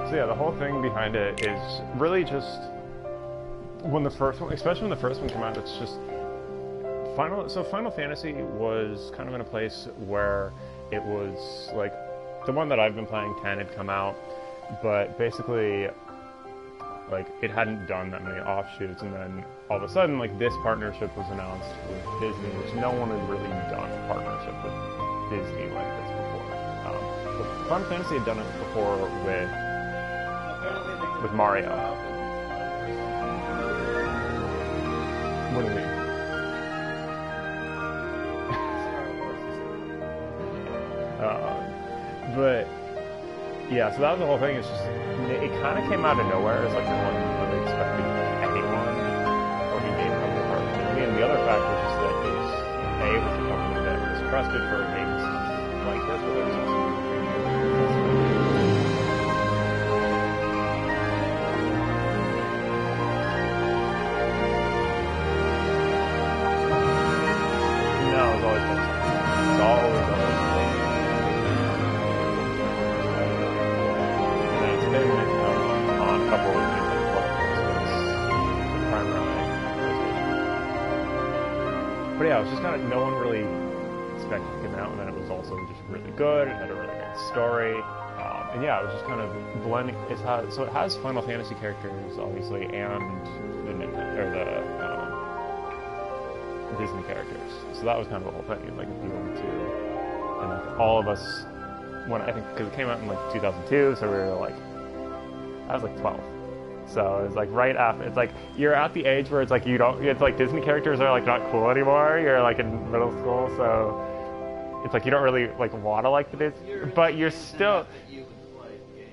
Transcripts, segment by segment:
So yeah, the whole thing behind it is really just when the first one, especially when the first one came out, it's just Final Fantasy was kind of in a place where it was like the one that I've been playing, 10, had come out, but basically like it hadn't done that many offshoots, and then all of a sudden like this partnership was announced with Disney, which no one had really done a partnership with Disney like this before. Final Fantasy had done it before with Mario. What do you mean? But yeah, so that was the whole thing. It's just it kind of came out of nowhere. It's like no one really expected anyone or be named company part of Disney. And the other fact was just that it was a company that was trusted for games like this, but there's also no, it's always been it's always on a couple of different platforms, primarily. But yeah, it was just kind of, no one really expected it to come out, and then it was also just really good. It had a really good story, and yeah, it was just kind of blending. So it has Final Fantasy characters, obviously, and the Disney characters. So that was kind of the whole thing, like appealing to, and like all of us. When I think, because it came out in like 2002, so we were like, I was like 12. So it's like right after, it's like you're at the age where it's like it's like Disney characters are like not cool anymore. You're like in middle school, so it's like you don't really like want to like the Disney, but you're still,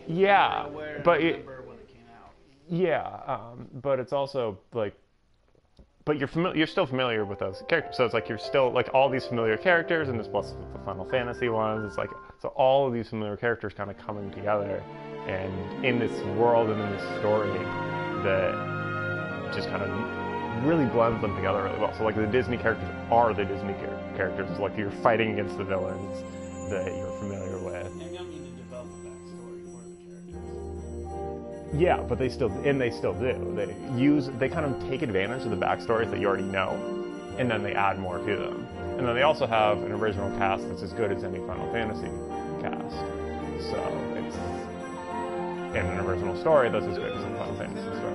yeah, but but it's also like, but you're still familiar with those characters. So it's like you're still like all these familiar characters, and this plus the Final Fantasy ones. It's like so all of these familiar characters kind of coming together, and in this world and in this story that just kind of really blends them together really well. So like the Disney characters are the Disney characters. It's like you're fighting against the villains that you're familiar with. And you don't need to develop a backstory for the characters. Yeah, but they still do. They kind of take advantage of the backstories that you already know, and then they add more to them. And then they also have an original cast that's as good as any Final Fantasy cast. So it's in an original story that's as good as a Final Fantasy story.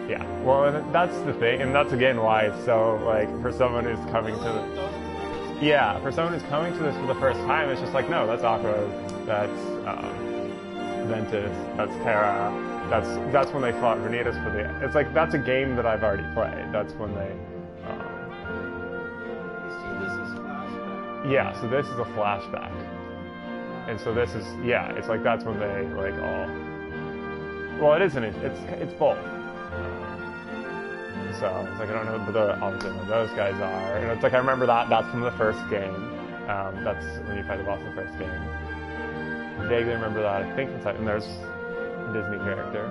Yeah, well, and that's the thing, and that's again why it's so like for someone who's coming to this for the first time, it's just like no, that's Aqua, that's Ventus, that's Terra, that's when they fought Vanitas for the. It's like that's a game that I've already played. That's when they. This is flashback. Yeah, so this is a flashback, and so this is it's like that's when they like all. Well, it isn't. It's both. So it's like I don't know, but obviously what those guys are, and it's like I remember that's from the first game. That's when you fight the boss in the first game. I vaguely remember that. I think inside, and there's a Disney character.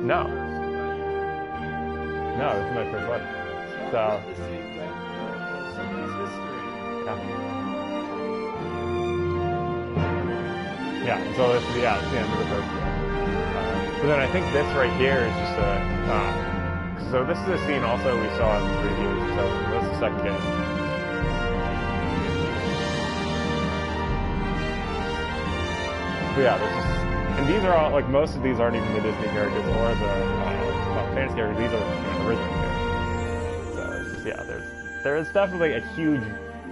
No, this is my first one. So. Yeah, so it's the end of the first game. But then I think this right here is just so this is a scene also we saw in the previews, so this is the second game. But yeah, this is, and these are all, like most of these aren't even the Disney characters or the Final Fantasy characters, these are the original characters. So it's just, there is definitely a huge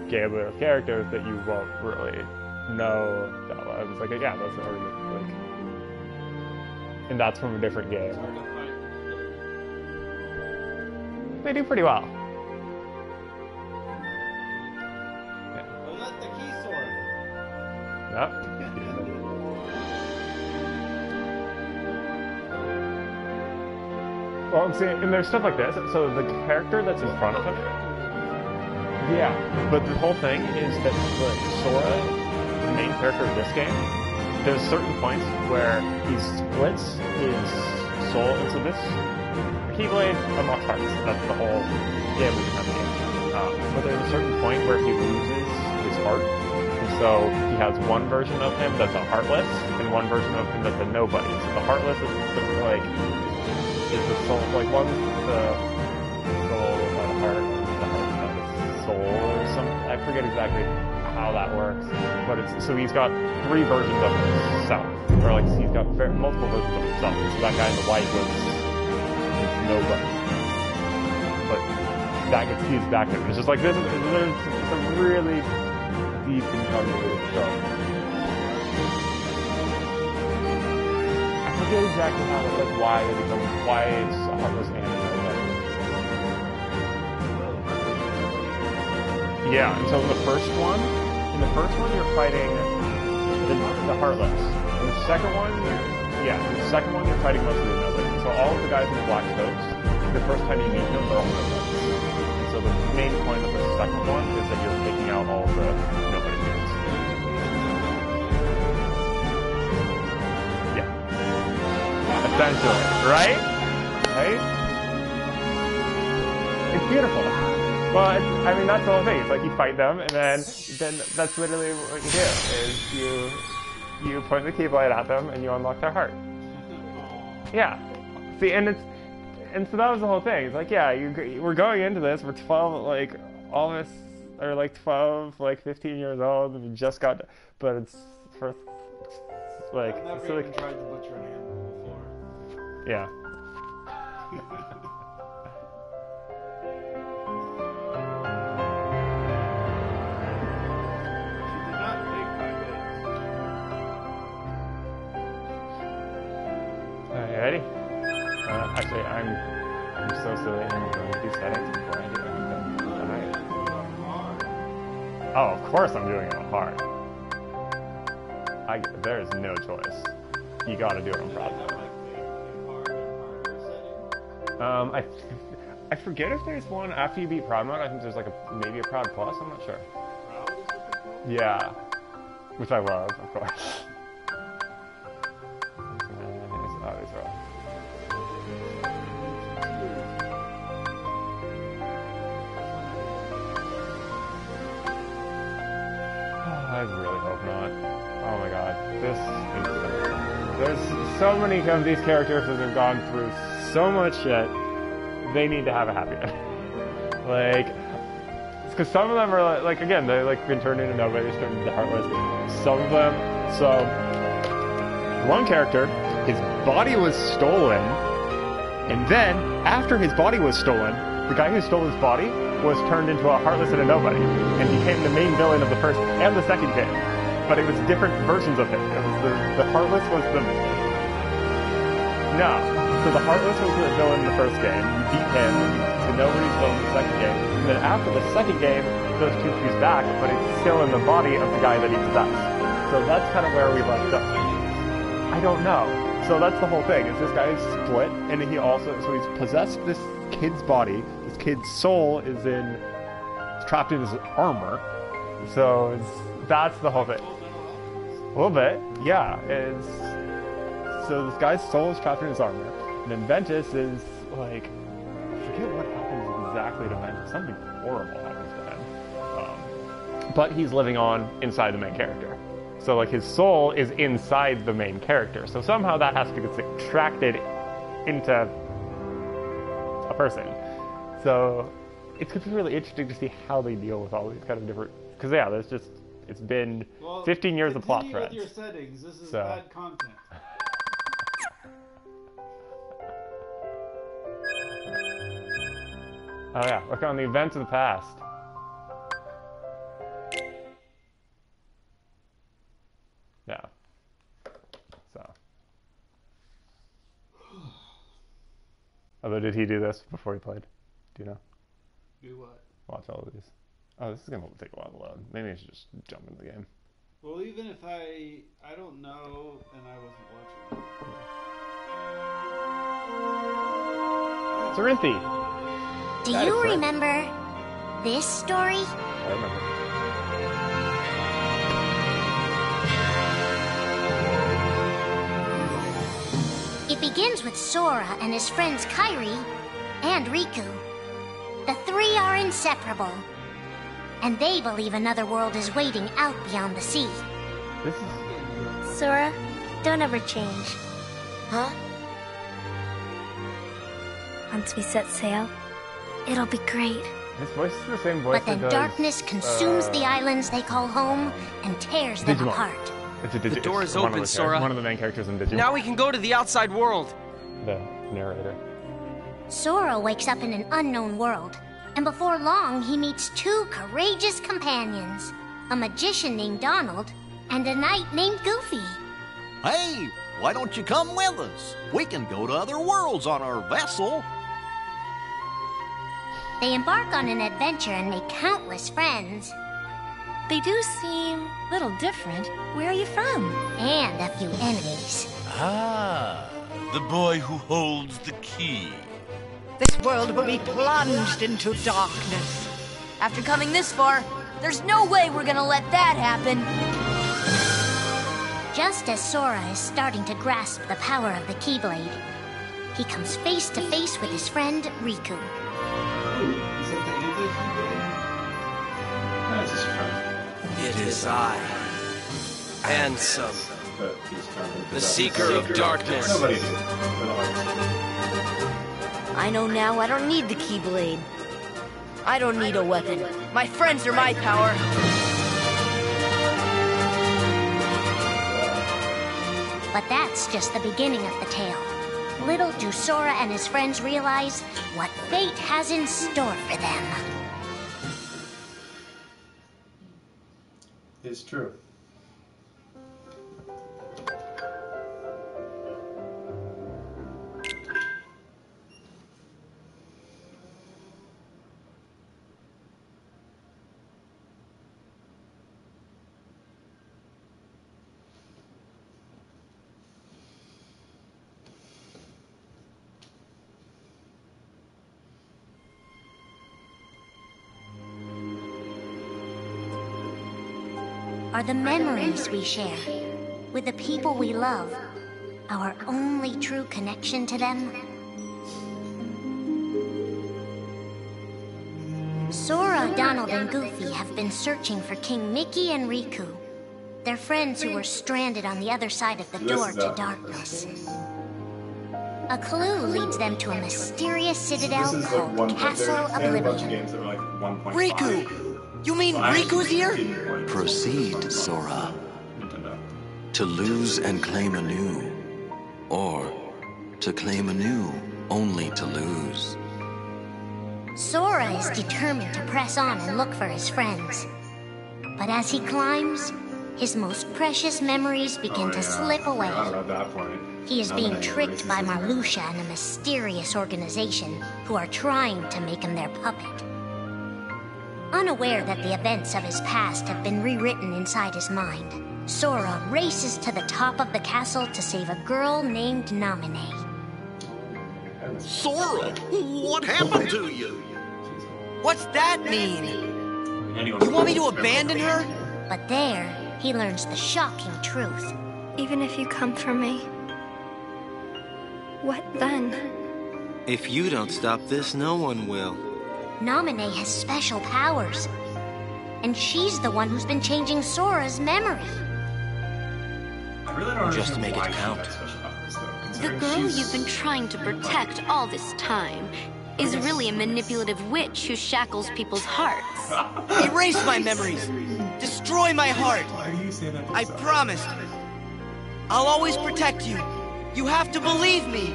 gamut of characters that you won't really know that well. It's like, yeah, that's already like, and that's from a different game. They do pretty well. Yeah. But not the key sword. Yep. Well, I'm saying, and there's stuff like this. So the character that's in front of him. Yeah, but the whole thing is that Sora, the main character of this game, there's certain points where he splits his soul into this Keyblade unlocks hearts. That's the whole game we have the game. But there's a certain point where he loses his heart, So he has one version of him that's a heartless, and one version of him that's a nobody. So the heartless is the soul, like one's the soul without a heart, and the heart without a soul or something. I forget exactly how that works, but so he's got three versions of himself, or like he's got multiple versions of himself. So that guy in the white was nobody, but that gets fused back to him. It's just like this. It's a really deep and convoluted show. I forget exactly how, like, why it's a heartless animal. Yeah, and so in the first one you're fighting the heartless. In the second one, you're fighting mostly the nobody. So all of the guys in the Black Coast, the first time you meet them, they're all nobodyes. And so the main point of the second one is that you're taking out all the nobody kids. Yeah. Essentially. Right? Right? It's beautiful. But, I mean, that's the whole thing. It's like you fight them, and then that's literally what you do, is you point the Keyblade at them, and you unlock their heart. Yeah. See, and so that was the whole thing. It's like, yeah, we're going into this, we're 12, like, all of us are like 12, like 15 years old, and we just got, but it's first, like, I've never so, even tried to butcher an animal before. Yeah. Ready? Actually, I'm so silly. I'm going to do settings before I do anything. Oh, of course I'm doing it on hard. There is no choice. You got to do it on prod. I forget if there's one after you beat prod mode. I think there's like maybe a prod plus. I'm not sure. Yeah, which I love, of course. I really hope not. Oh my god. There's so many of these characters that have gone through so much shit. They need to have a happy end. Like, because some of them are like again, they've like been turned into nobodies, turned into heartless. Some of them, so one character, his body was stolen, and then after his body was stolen, the guy who stole his body was turned into a heartless and a nobody, and became the main villain of the first and the second game. But it was different versions of him. It was the heartless was the no. So the heartless was the villain in the first game. You beat him. The nobody's villain in the second game. And then after the second game, those two fuse back, but it's still in the body of the guy that he possessed. So that's kind of where we left up. I don't know. So that's the whole thing. Is this guy is split, and he also he's possessed this kid's body. This kid's soul is trapped in his armor. So that's the whole thing. A little bit, yeah. So this guy's soul is trapped in his armor, and then Ventus is like, I forget what happens exactly to Ventus. Something horrible happens to him. But he's living on inside the main character. So like his soul is inside the main character. So somehow that has to get subtracted into a person. So it's going to be really interesting to see how they deal with all these kind of different. Because yeah, it's been 15 years of plot threads. With your settings. This is bad content. Oh yeah, look on the events of the past. Yeah. So. Although, did he do this before he played? Do you know? Do what? Watch all of these. Oh, this is gonna take a while to load. Maybe I should just jump into the game. Well, even if I don't know, and I wasn't watching. Cerinthi! Do you remember this story? I remember. It begins with Sora and his friends Kairi and Riku. The three are inseparable. and they believe another world is waiting out beyond the sea. This is... Sora, don't ever change. Huh? Once we set sail, it'll be great. His voice is the same voice But then that does, darkness consumes the islands they call home and tears them Digimon. apart. The door is one of open, the Sora. One of the main characters in Digimon. Now we can go to the outside world. The narrator. Sora wakes up in an unknown world, and before long he meets two courageous companions, a magician named Donald and a knight named Goofy. Hey, why don't you come with us? We can go to other worlds on our vessel. They embark on an adventure and make countless friends. They do seem a little different. Where are you from? And a few enemies. Ah, the boy who holds the key. This world will be plunged into darkness. After coming this far, there's no way we're gonna let that happen. Just as Sora is starting to grasp the power of the Keyblade, he comes face to face with his friend Riku. Ooh, is that the English? That's his friend. It is I, Ansem, But he's trying to the Seeker of Darkness. Nobody did. But artsy. I know now I don't need the Keyblade. I don't need a weapon. My friends are my power. But that's just the beginning of the tale. Little do Sora and his friends realize what fate has in store for them. It's true. Are the memories we share with the people we love our only true connection to them? Sora, Donald, and Goofy have been searching for King Mickey and Riku, their friends who were stranded on the other side of the door to darkness. A clue leads them to a mysterious citadel This is called like Castle and a bunch of Oblivion. games that are like 1.5. Riku! You mean Riku's here? Proceed, Sora. Nintendo. To lose and claim anew. Or to claim anew, only to lose. Sora is determined to press on and look for his friends. But as he climbs, his most precious memories begin to slip away. I forgot about that point. He is Now being that I tricked by erase this. Marluxia and a mysterious organization who are trying to make him their puppet. Unaware that the events of his past have been rewritten inside his mind, Sora races to the top of the castle to save a girl named Naminé. Sora, what happened to you? What's that mean? Anyone You want me to abandon her? But there, he learns the shocking truth. Even if you come for me, what then? If you don't stop this, no one will. Naminé has special powers, and she's the one who's been changing Sora's memory. I really don't Just to understand make it why she count. got special powers, though, The considering girl she's- you've been trying to protect all this time is really a manipulative witch who shackles people's hearts. Erase my memories. Destroy my heart. Why do you say that to I yourself? promised. I'll always protect you. You have to believe me.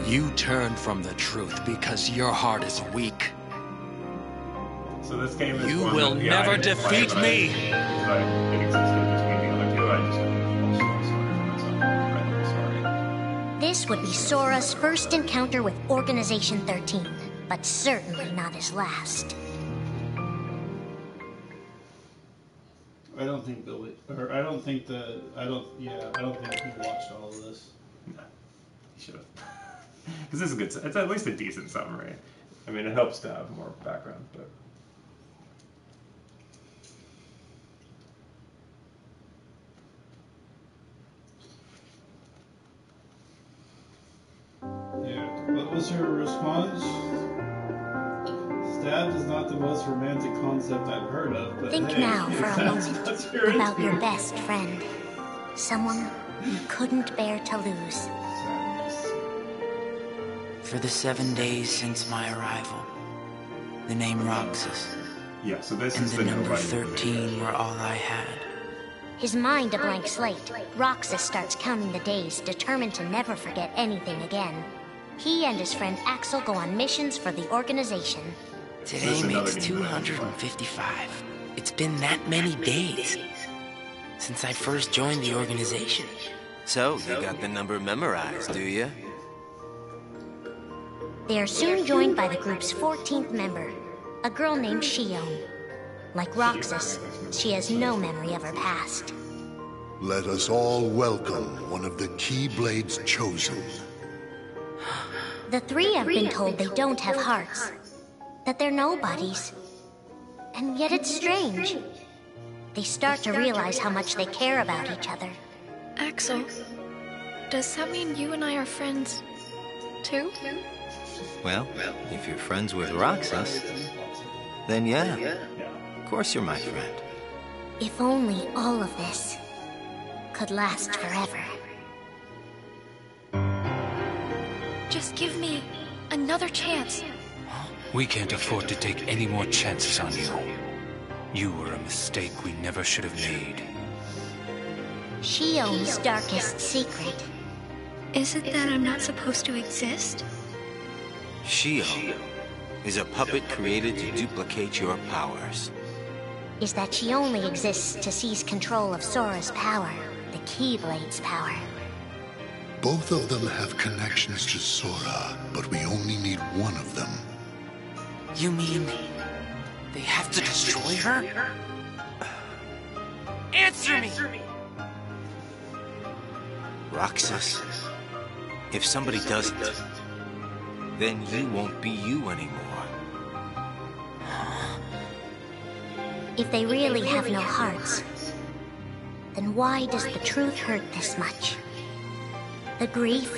You turn from the truth because your heart is weak. So this game is You one will that, yeah, I never didn't play, defeat but me. But it existed between the other two. I just got the full story for myself. Read the story. This would be Sora's first encounter with Organization 13, but certainly not his last. I don't think Billy, or I don't think the, I don't think he watched all of this. No, you should have. Because this is good. It's at least a decent summary. I mean, it helps to have more background, but. Yeah. What was her response? That is not the most romantic concept I've heard of, but Think hey, now for a that's moment what you're about your into. best friend. Someone you couldn't bear to lose. For the 7 days since my arrival, the name Roxas Yeah, so this and is the the number nobody. 13 were all I had. His mind a blank slate, Roxas starts counting the days, determined to never forget anything again. He and his friend Axel go on missions for the organization. Today This is another makes game that I enjoy. 255. It's been that many days since I first joined the organization. So, you got the number memorized, do you? They are soon joined by the group's 14th member, a girl named Shion. Like Roxas, she has no memory of her past. Let us all welcome one of the Keyblades chosen. The three have been told they don't have hearts, that they're nobodies. And yet it's strange. They start to realize how much they care about each other. Axel, does that mean you and I are friends, too? Well, if you're friends with Roxas, then yeah. Of course you're my friend. If only all of this could last forever. Just give me another chance. We can't afford to take any more chances on you. You were a mistake we never should have made. Shion's darkest secret. Is it that I'm not supposed to exist? Shio is a puppet created to duplicate your powers. Is that she only exists to seize control of Sora's power, the Keyblade's power. Both of them have connections to Sora, but we only need one of them. You mean they have to destroy her? Answer me! Roxas, if somebody doesn't, then you won't be you anymore. If they really have no hearts, then why does the truth hurt this much? The grief?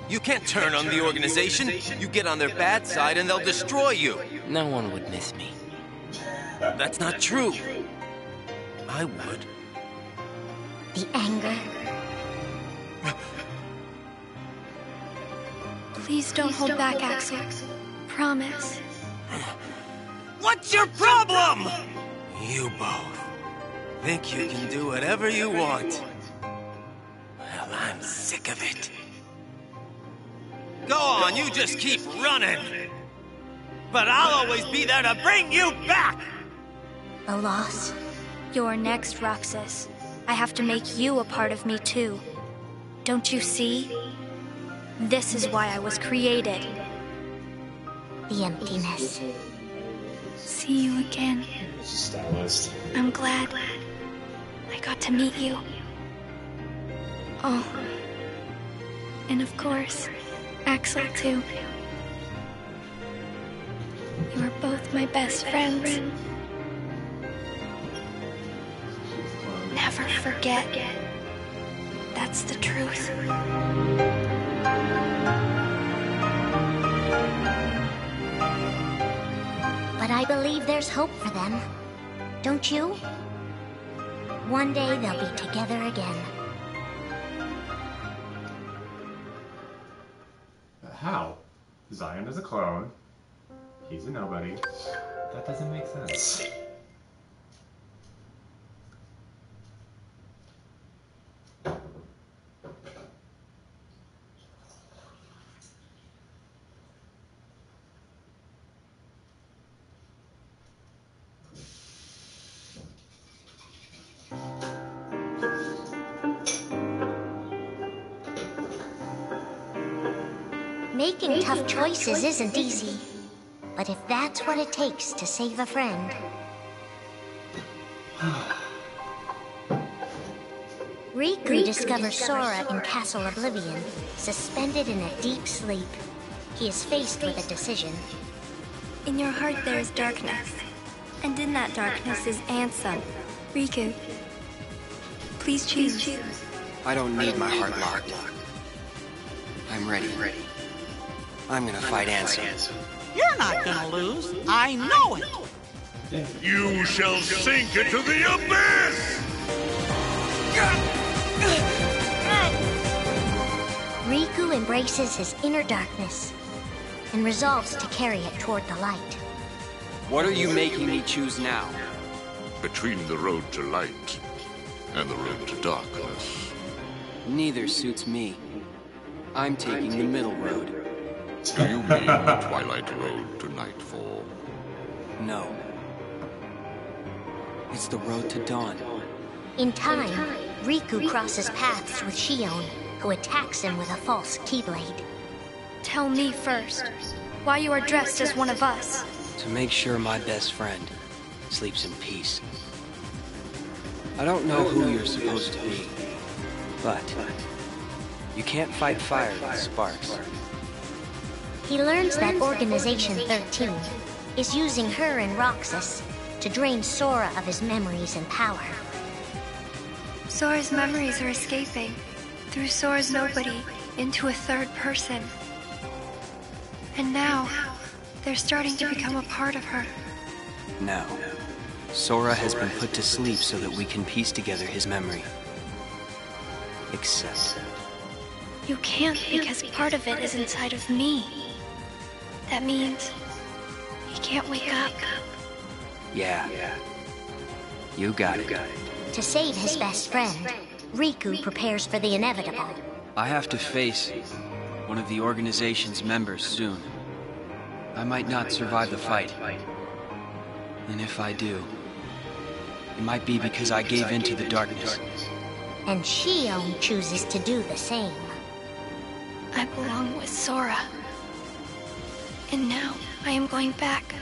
You can't turn on the organization. You get on their bad side and they'll destroy you. No one would miss me. That's not true. I would. The anger? Please don't hold back, Axel. Promise. What's your problem? You both think you can do whatever you want. Well, I'm sick of it. Go on, you just keep running. But I'll always be there to bring you back! The loss? You're next, Roxas. I have to make you a part of me, too. Don't you see? This is why I was created. The emptiness. See you again. Stylist. I'm glad I got to meet you. Oh. And of course, Axel, too. You are both my best friends. Never forget. That's the truth. But I believe there's hope for them. Don't you? One day they'll be together again. How? Zion is a clone. He's a nobody. That doesn't make sense. Making tough choices isn't easy. But if that's what it takes to save a friend... Riku discovers Sora in Castle Oblivion, suspended in a deep sleep. He is faced with a decision. In your heart there is darkness. And in that darkness is Ansem. Riku. Please choose. I don't need my heart locked. I'm ready. I'm gonna fight Ansem. You're not gonna lose. I know it. You shall sink into the abyss! Riku embraces his inner darkness and resolves to carry it toward the light. What are you making me choose now? Between the road to light and the road to darkness. Neither suits me. I'm taking the middle road. Do you mean the twilight road to nightfall? No. It's the road to dawn. In time, Riku crosses paths with Shion, who attacks him with a false keyblade. Tell me first, why you are dressed as one of us. To make sure my best friend sleeps in peace. I don't know who you're supposed to be, but you can't fight fire with sparks. He learns that Organization 13 is using her and Roxas to drain Sora of his memories and power. Sora's memories are escaping through Sora's nobody into a third person. And now, they're starting to become a part of her. No. Sora has been put to sleep so that we can piece together his memory. Except... You can't because part of it is inside of me. That means he can't wake up. Yeah. You got it. To save his best friend, Riku prepares for the inevitable. I have to face one of the organization's members soon. I might not survive the fight. And if I do, it might be because I gave in to the darkness. And Shion chooses to do the same. I belong with Sora. And now I am going back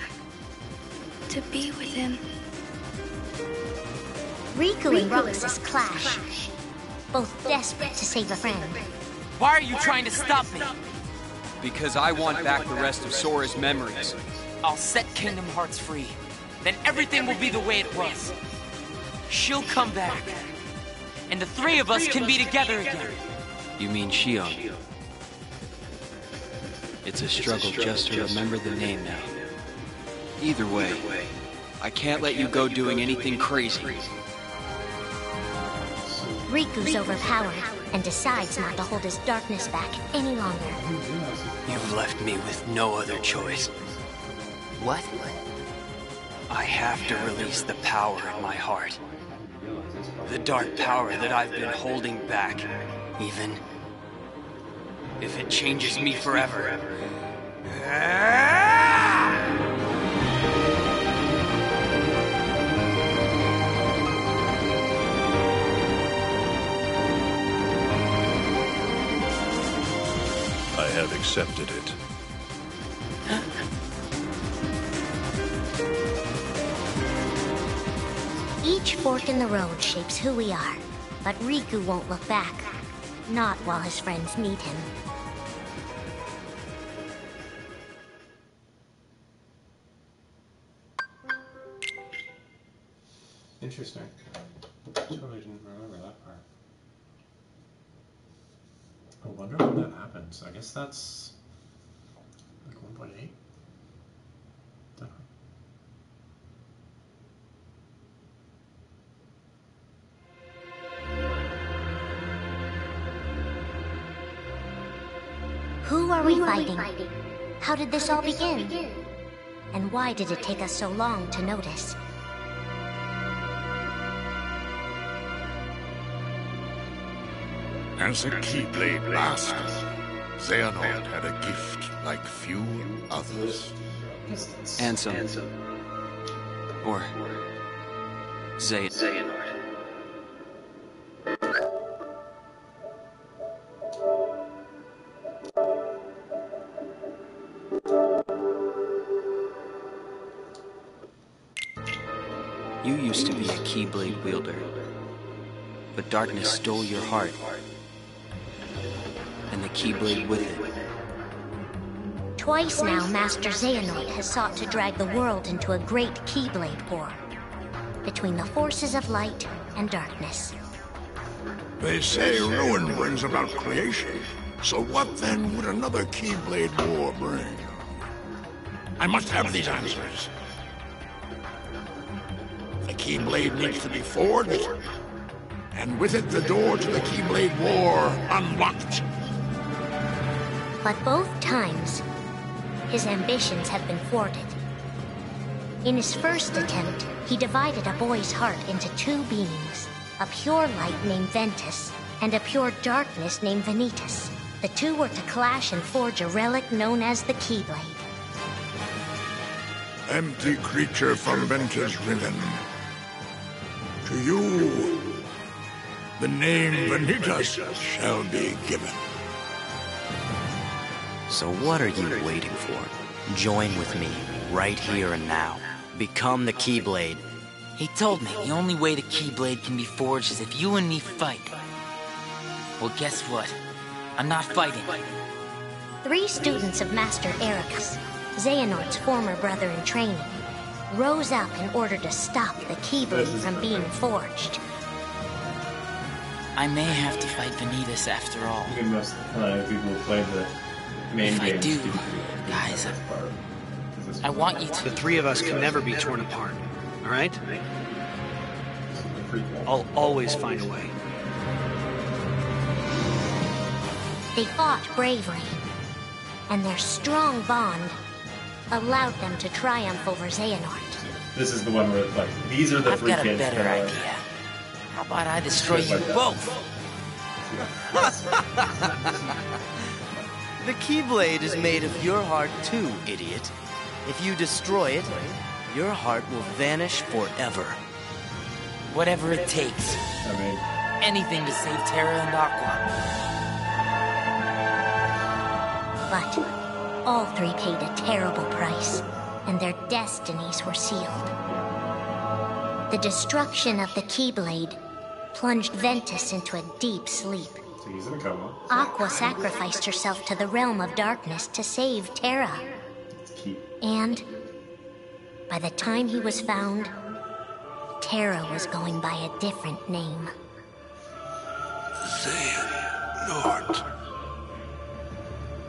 to be with him. Riku and Roxas clash, both desperate to save a friend. Why are you trying to stop me? Because I want back the rest of Sora's memories. I'll set Kingdom Hearts free. Then everything will be the way it was. She'll come back. And the three of us can be together again. You mean Shion? It's a struggle just to remember the name now. Either way, I can't let you go doing anything crazy. Riku's overpowered and decides not to hold his darkness back any longer. You've left me with no other choice. What? I have to release the power in my heart. The dark power that I've been holding back, even if it changes me forever. I have accepted it. Each fork in the road shapes who we are, but Riku won't look back. Not while his friends need him. Interesting. Totally didn't remember that part. I wonder when that happens. I guess that's like 1.8. Who are we fighting? How did this all begin? And why did it take us so long to notice? As a Keyblade master, Xehanort had a gift like few others. Ansem. Or Xehanort. You used to be a Keyblade wielder, but darkness stole your heart, and the Keyblade with it. Twice now, Master Xehanort has sought to drag the world into a great Keyblade war between the forces of light and darkness. They say ruin brings about creation. So what then would another Keyblade War bring? I must have these answers. The Keyblade needs to be forged, and with it the door to the Keyblade War unlocked. But both times, his ambitions have been thwarted. In his first attempt, he divided a boy's heart into two beings, a pure light named Ventus, and a pure darkness named Vanitas. The two were to clash and forge a relic known as the Keyblade. Empty creature from Ventus Riven. To you, the name Vanitas shall be given. So what are you waiting for? Join with me, right here and now. Become the Keyblade. He told me the only way the Keyblade can be forged is if you and me fight. Well, guess what? I'm not fighting. 3 students of Master Ericus, Xehanort's former brother in training, rose up in order to stop the Keyblade from being forged. I may have to fight Vanitas after all. I think most people who play the main game. If I do, guys, I want you to. The 3 of us can never be torn apart, all right? I'll always find a way. They fought bravely, and their strong bond allowed them to triumph over Xehanort. This is the one where, like, these are the I've three got kids. a better idea. How about I destroy you both? The Keyblade is made of your heart too, idiot. If you destroy it, your heart will vanish forever. Whatever it takes. I mean, anything to save Terra and Aqua. But all 3 paid a terrible price, and their destinies were sealed. The destruction of the Keyblade plunged Ventus into a deep sleep. so he's in a coma. Aqua sacrificed herself to the realm of darkness to save Terra. And by the time he was found, Terra was going by a different name. Xehanort.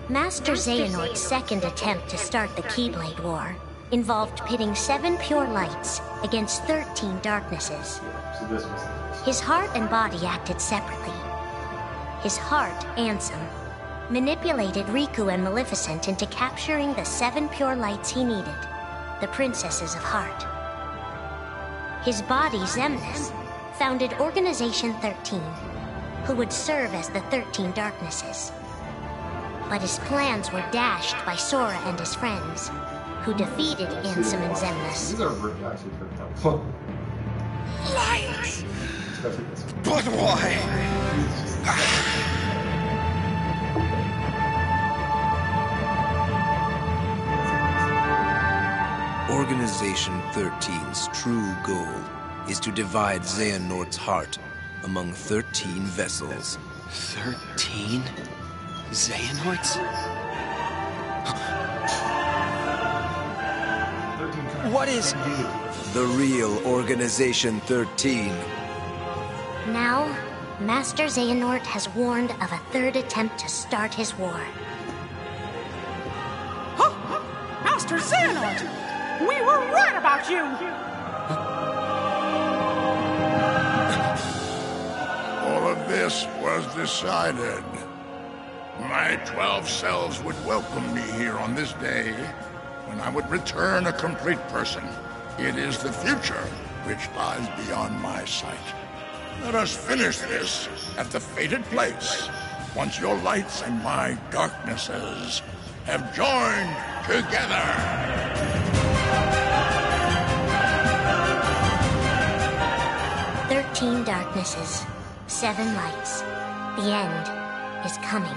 Master Xehanort's second attempt to start the Keyblade War involved pitting 7 pure lights against 13 darknesses. So this was His heart and body acted separately. His heart, Ansem, manipulated Riku and Maleficent into capturing the 7 pure lights he needed, the Princesses of Heart. His body, Xemnas, founded Organization 13, who would serve as the 13 darknesses. But his plans were dashed by Sora and his friends, who defeated Ansem and Xemnas. These are actually pretty tough. Lights! But why? Organization 13's true goal is to divide Xehanort's heart among 13 vessels. 13? Xehanorts? What is... The real Organization 13. Now, Master Xehanort has warned of a 3rd attempt to start his war. Master Xehanort! We were right about you! All of this was decided. My 12 selves would welcome me here on this day, when I would return a complete person. It is the future which lies beyond my sight. Let us finish this at the fated place, once your lights and my darknesses have joined together. 13 darknesses, 7 lights. The end is coming.